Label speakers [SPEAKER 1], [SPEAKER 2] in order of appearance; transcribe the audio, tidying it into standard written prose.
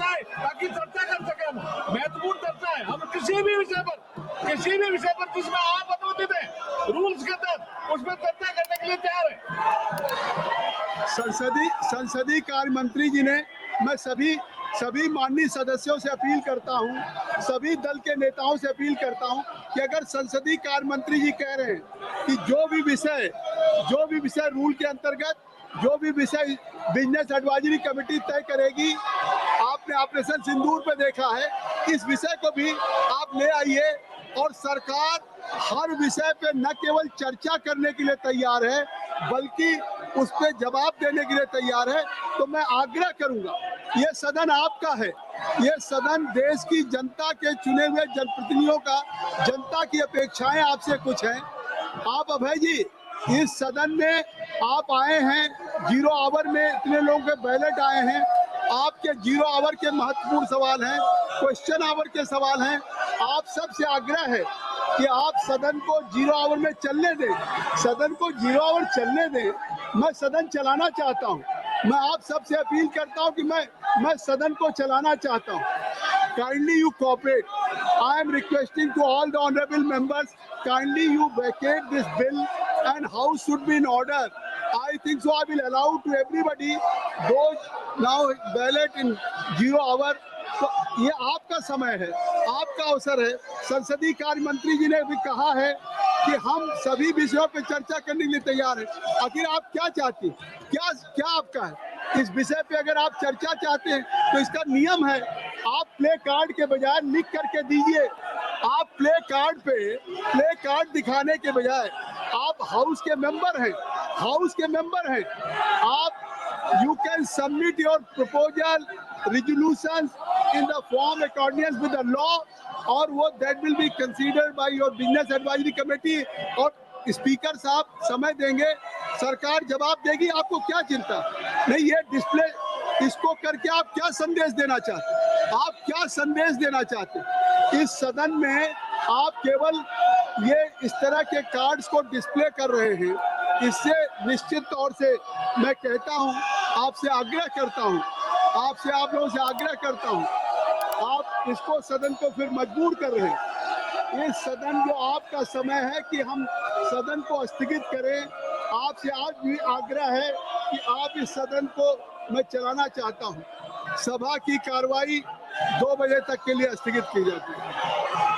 [SPEAKER 1] बताए ताकि चर्चा कर सके। हम महत्वपूर्ण चर्चा है, हम किसी भी विषय पर जिसमें आप अनुमति दें रूल्स के तहत उसमें चर्चा करने के लिए तैयार है।
[SPEAKER 2] संसदीय कार्य मंत्री जी ने, मैं सभी माननीय सदस्यों से अपील करता हूं, सभी दल के नेताओं से अपील करता हूं कि अगर संसदीय कार्य मंत्री जी कह रहे हैं कि जो भी विषय रूल के अंतर्गत, जो भी विषय बिजनेस एडवाइजरी कमेटी तय करेगी, आपने ऑपरेशन सिंदूर पे देखा है, इस विषय को भी आप ले आइए। और सरकार हर विषय पे न केवल चर्चा करने के लिए तैयार है बल्कि उस पर जवाब देने के लिए तैयार है। तो मैं आग्रह करूंगा, ये सदन आपका है, ये सदन देश की जनता के चुने हुए जनप्रतिनिधियों का, जनता की अपेक्षाएं आपसे कुछ हैं। आप अभय जी, इस सदन में आप आए हैं, 0 आवर में इतने लोगों के बैलेट आए हैं, आपके 0 आवर के महत्वपूर्ण सवाल हैं, क्वेश्चन आवर के सवाल हैं। आप सबसे आग्रह है कि आप सदन को 0 आवर में चलने दें, सदन को 0 आवर चलने दें। मैं सदन चलाना चाहता हूं, मैं आप सबसे अपील करता हूं कि मैं सदन को चलाना चाहता हूं। Kindly you cooperate. I am requesting to all the honourable members, kindly you vacate this bill and house should be in order. I think so. I will allow to everybody those now ballot in 0 hour. तो ये आपका समय है, आपका अवसर है। संसदीय कार्य मंत्री जी ने भी कहा है कि हम सभी विषयों पर चर्चा करने के लिए तैयार हैं। आखिर आप क्या चाहती हैं, क्या आपका है इस विषय पे? अगर आप चर्चा चाहते हैं तो इसका नियम है, आप प्ले कार्ड के बजाय लिख करके दीजिए। आप प्ले कार्ड दिखाने के बजाय, आप हाउस के मेंबर हैं, आप you can submit your proposal resolutions in the form accordance with the law, और वो that will be considered by your business advisory committee। और स्पीकर साहब समय देंगे, सरकार जवाब देगी। आपको क्या चिंता नहीं? ये डिस्प्ले इसको करके आप क्या संदेश देना चाहते? इस सदन में आप केवल ये इस तरह के कार्ड्स को डिस्प्ले कर रहे हैं। इससे निश्चित तौर से मैं कहता हूं, आपसे आग्रह करता हूं, आप लोगों से आग्रह करता हूं, आप इसको सदन को फिर मजबूर कर रहे हैं। ये सदन जो आपका समय है कि हम सदन को स्थगित करें। आपसे आज भी आग्रह है कि आप इस सदन को, मैं चलाना चाहता हूं। सभा की कार्रवाई 2 बजे तक के लिए स्थगित की जाती है।